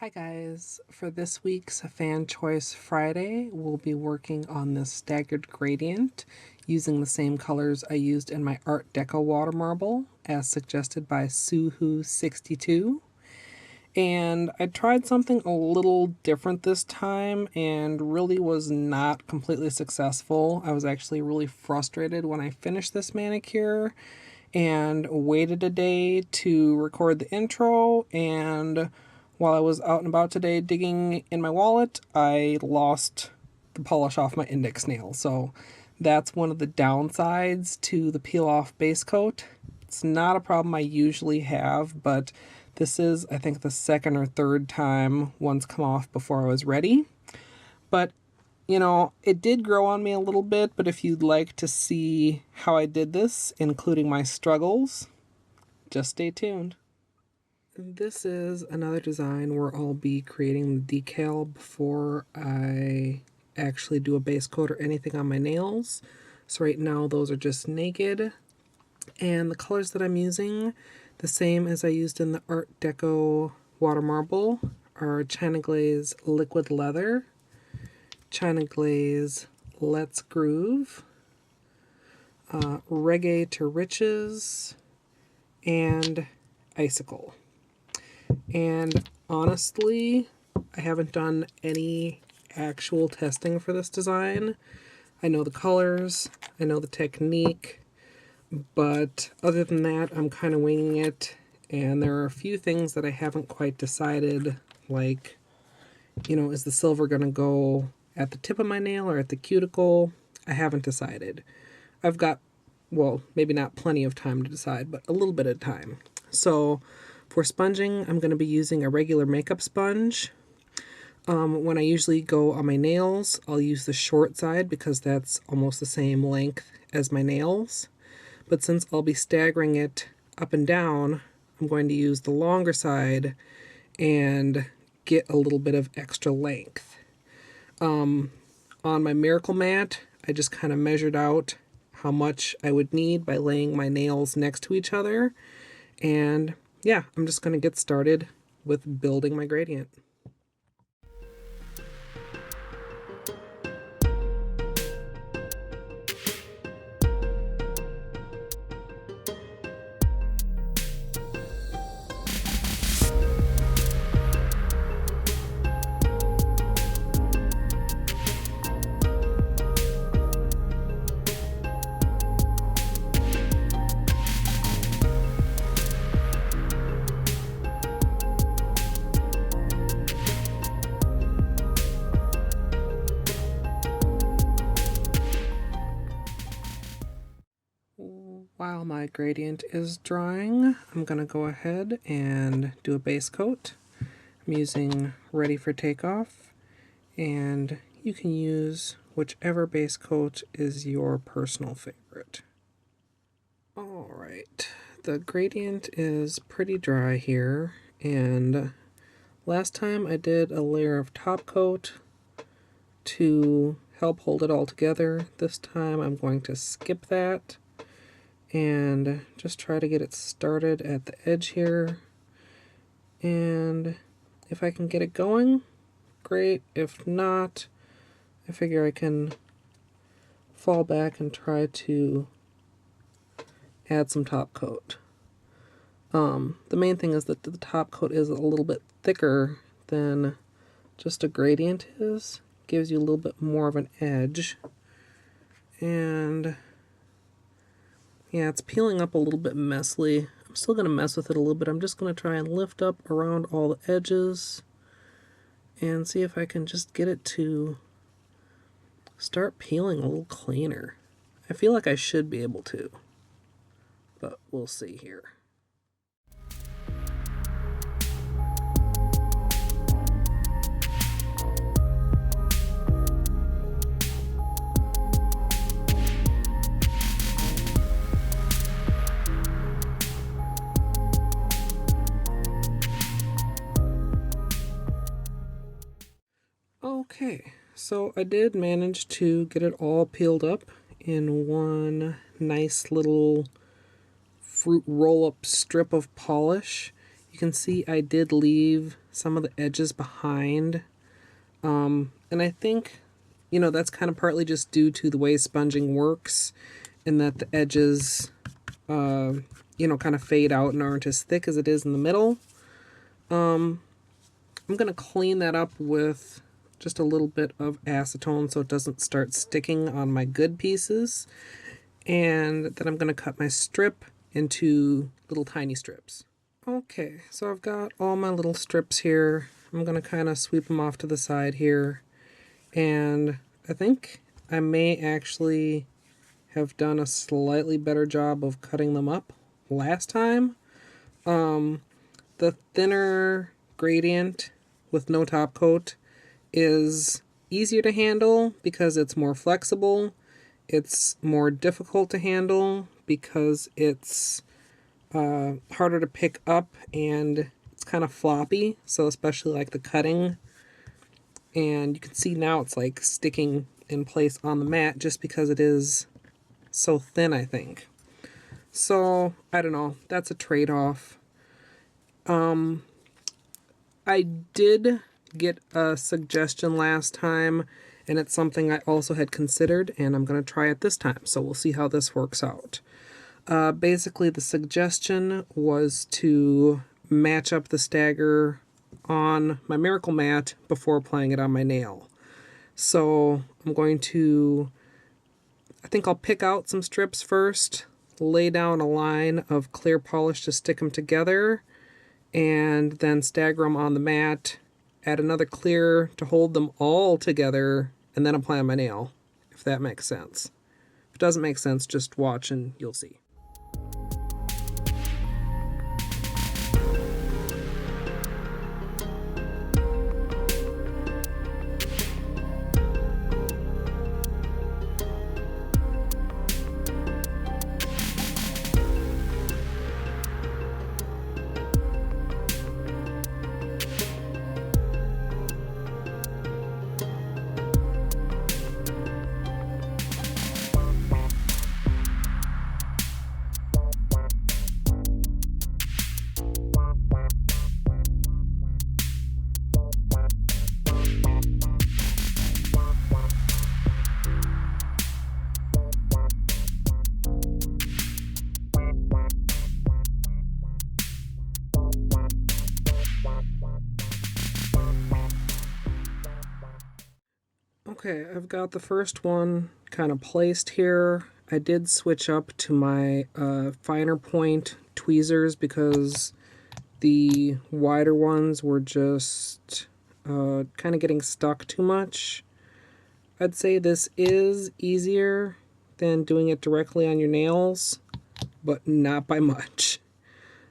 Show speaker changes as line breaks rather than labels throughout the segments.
Hi guys, for this week's Fan Choice Friday, we'll be working on this staggered gradient using the same colors I used in my Art Deco water marble as suggested by Suhu62. And I tried something a little different this time and really was not completely successful. I was actually really frustrated when I finished this manicure and waited a day to record the intro, and while I was out and about today digging in my wallet, I lost the polish off my index nail. So that's one of the downsides to the peel off base coat. It's not a problem I usually have, but this is, I think, the second or third time one's come off before I was ready. But you know, it did grow on me a little bit, but if you'd like to see how I did this, including my struggles, just stay tuned. This is another design where I'll be creating the decal before I actually do a base coat or anything on my nails. So right now those are just naked. And the colors that I'm using, the same as I used in the Art Deco water marble, are China Glaze Liquid Leather, China Glaze Let's Groove, Reggae to Riches, and Icicle. And honestly, I haven't done any actual testing for this design. I know the colors, I know the technique, but other than that, I'm kind of winging it. And there are a few things that I haven't quite decided, like, you know, is the silver going to go at the tip of my nail or at the cuticle? I haven't decided. I've got, well, maybe not plenty of time to decide, but a little bit of time. So for sponging, I'm going to be using a regular makeup sponge. When I usually go on my nails, I'll use the short side because that's almost the same length as my nails. But since I'll be staggering it up and down, I'm going to use the longer side and get a little bit of extra length. On my Miracle mat, I just kind of measured out how much I would need by laying my nails next to each other. And yeah, I'm just going to get started with building my gradient. While my gradient is drying, I'm going to go ahead and do a base coat. I'm using Ready for Takeoff, and you can use whichever base coat is your personal favorite. Alright, the gradient is pretty dry here, and last time I did a layer of top coat to help hold it all together. This time I'm going to skip that and just try to get it started at the edge here. And if I can get it going, great. If not, I figure I can fall back and try to add some top coat. The main thing is that the top coat is a little bit thicker than just a gradient is. Gives you a little bit more of an edge. And yeah, it's peeling up a little bit messily. I'm still going to mess with it a little bit. I'm just going to try and lift up around all the edges and see if I can just get it to start peeling a little cleaner. I feel like I should be able to, but we'll see here. Okay, so I did manage to get it all peeled up in one nice little fruit roll-up strip of polish. You can see I did leave some of the edges behind. And I think, that's kind of partly just due to the way sponging works, in that the edges, kind of fade out and aren't as thick as it is in the middle. I'm going to clean that up with just a little bit of acetone so it doesn't start sticking on my good pieces. And then I'm going to cut my strip into little tiny strips. Okay, so I've got all my little strips here. I'm going to kind of sweep them off to the side here. And I think I may actually have done a slightly better job of cutting them up last time. The thinner gradient with no top coat is easier to handle because it's more flexible. It's more difficult to handle because it's harder to pick up and it's kind of floppy, so especially like the cutting. And you can see now it's like sticking in place on the mat just because it is so thin, I think. So, I don't know. That's a trade-off. I did get a suggestion last time, and it's something I also had considered, and I'm going to try it this time. So we'll see how this works out. Basically, the suggestion was to match up the stagger on my Miracle mat before applying it on my nail. So I'm going to, I think I'll pick out some strips first, lay down a line of clear polish to stick them together, and then stagger them on the mat, add another clear to hold them all together, and then apply on my nail, if that makes sense. If it doesn't make sense, just watch and you'll see. Okay, I've got the first one kind of placed here. I did switch up to my finer point tweezers because the wider ones were just kind of getting stuck too much. I'd say this is easier than doing it directly on your nails, but not by much.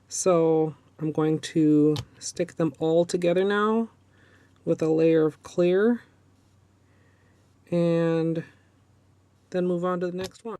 So I'm going to stick them all together now with a layer of clear, and then move on to the next one.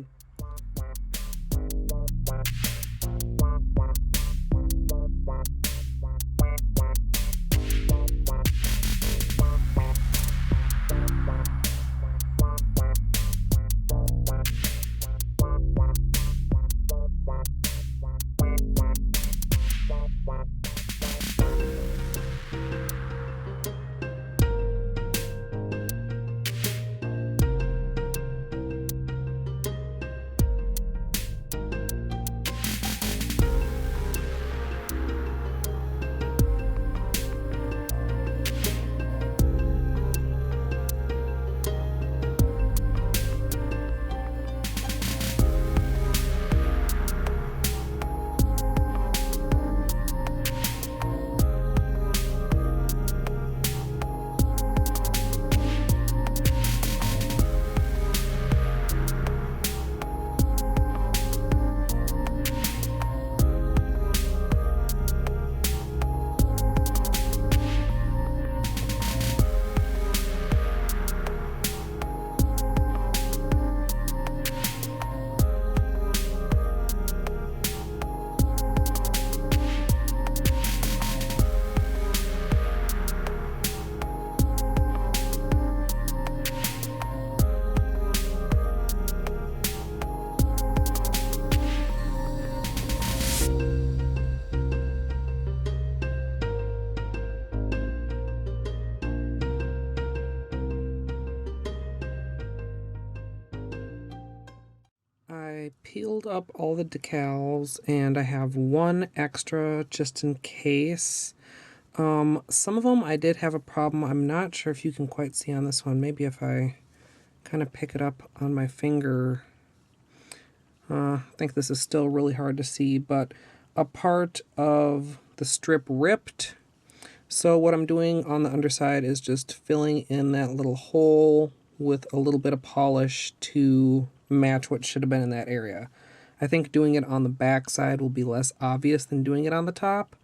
peeled up all the decals, and I have one extra just in case. Some of them I did have a problem. I'm not sure if you can quite see on this one. Maybe if I kind of pick it up on my finger. I think this is still really hard to see, but a part of the strip ripped. So what I'm doing on the underside is just filling in that little hole with a little bit of polish to match what should have been in that area. I think doing it on the back side will be less obvious than doing it on the top.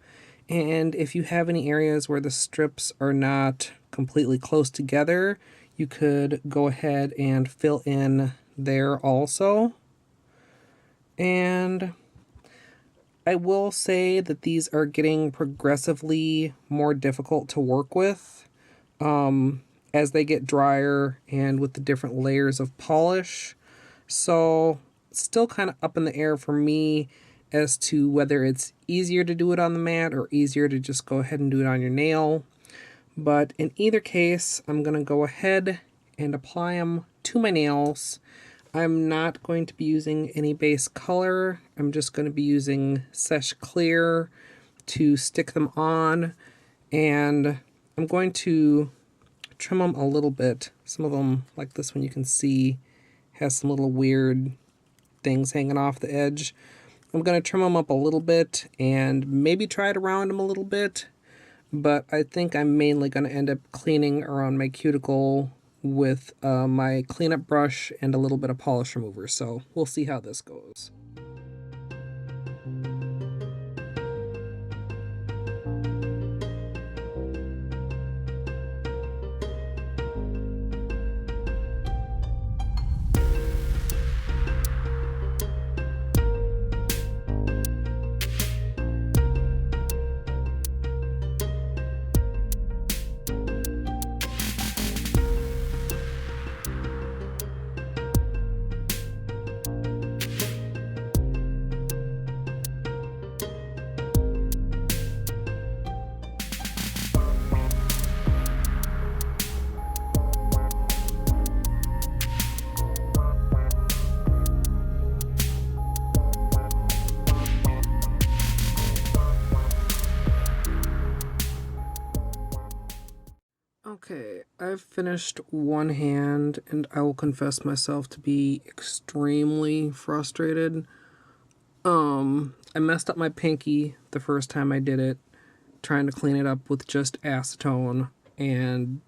And if you have any areas where the strips are not completely close together, you could go ahead and fill in there also. And I will say that these are getting progressively more difficult to work with as they get drier and with the different layers of polish. So still kind of up in the air for me as to whether it's easier to do it on the mat or easier to just go ahead and do it on your nail. But in either case, I'm going to go ahead and apply them to my nails. I'm not going to be using any base color. I'm just going to be using Seche Clear to stick them on. And I'm going to trim them a little bit. Some of them, like this one, you can see has some little weird things hanging off the edge. I'm going to trim them up a little bit and maybe try to round them a little bit. But I think I'm mainly going to end up cleaning around my cuticle with my cleanup brush and a little bit of polish remover. So we'll see how this goes. Okay, I've finished one hand, and I will confess myself to be extremely frustrated. I messed up my pinky the first time I did it, trying to clean it up with just acetone, and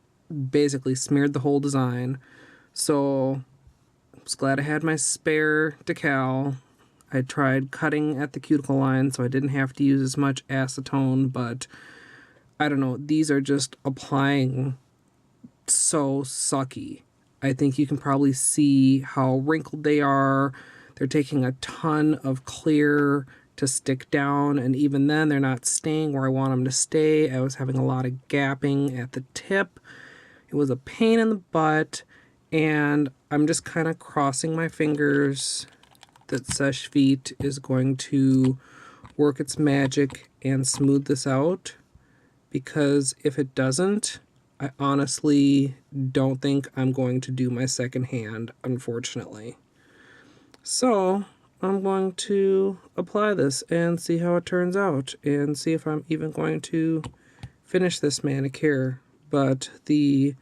basically smeared the whole design. So I was glad I had my spare decal. I tried cutting at the cuticle line so I didn't have to use as much acetone, but I don't know, these are just applying so sucky. I think you can probably see how wrinkled they are. They're taking a ton of clear to stick down, and even then they're not staying where I want them to stay. I was having a lot of gapping at the tip. It was a pain in the butt, and I'm just kind of crossing my fingers that Seche Vite is going to work its magic and smooth this out, because if it doesn't, I honestly don't think I'm going to do my second hand, unfortunately. So I'm going to apply this and see how it turns out and see if I'm even going to finish this manicure. But the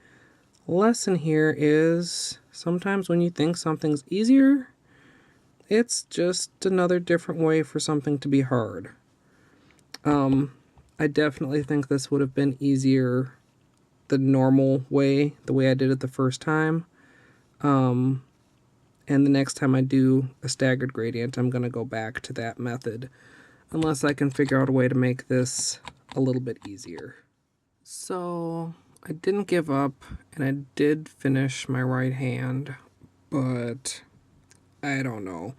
lesson here is sometimes when you think something's easier, it's just another different way for something to be hard. I definitely think this would have been easier the normal way, the way I did it the first time. And the next time I do a staggered gradient, I'm going to go back to that method, unless I can figure out a way to make this a little bit easier. So I didn't give up, and I did finish my right hand, but I don't know.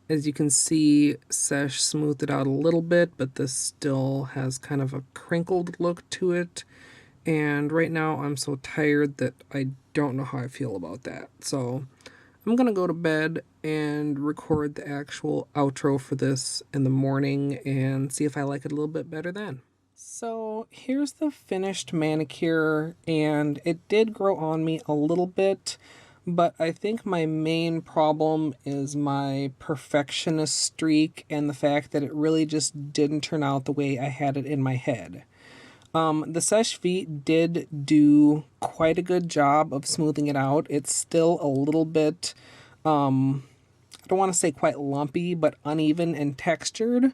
As you can see, Seche smoothed it out a little bit, but this still has kind of a crinkled look to it. And right now I'm so tired that I don't know how I feel about that. So I'm going to go to bed and record the actual outro for this in the morning and see if I like it a little bit better then. So here's the finished manicure, and it did grow on me a little bit, But I think my main problem is my perfectionist streak and the fact that it really just didn't turn out the way I had it in my head. The Seche Vite did do quite a good job of smoothing it out. It's still a little bit, I don't want to say quite lumpy, but uneven and textured.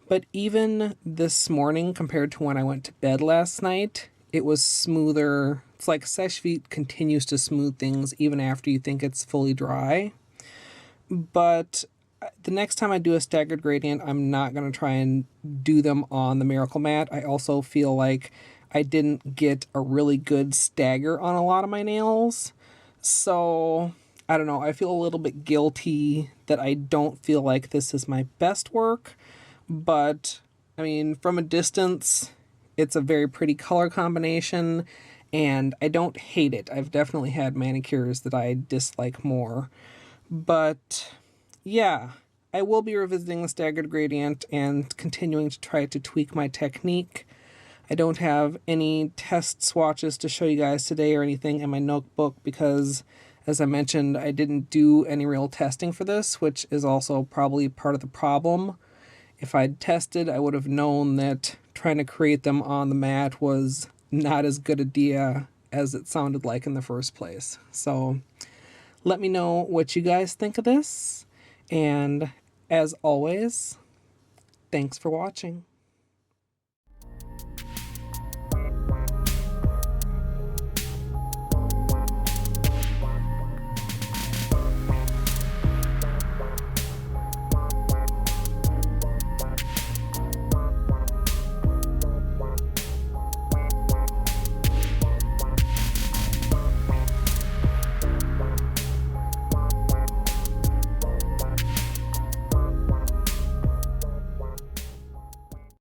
But even this morning, compared to when I went to bed last night, it was smoother. It's like Seche Vite continues to smooth things even after you think it's fully dry. But the next time I do a staggered gradient, I'm not going to try and do them on the Miracle Mat. I also feel like I didn't get a really good stagger on a lot of my nails. So, I don't know. I feel a little bit guilty that I don't feel like this is my best work. But, I mean, from a distance, it's a very pretty color combination. And I don't hate it. I've definitely had manicures that I dislike more. But yeah, I will be revisiting the staggered gradient and continuing to try to tweak my technique. I don't have any test swatches to show you guys today or anything in my notebook because, as I mentioned, I didn't do any real testing for this, which is also probably part of the problem. If I'd tested, I would have known that trying to create them on the mat was not as good a idea as it sounded like in the first place. So let me know what you guys think of this. And as always, thanks for watching.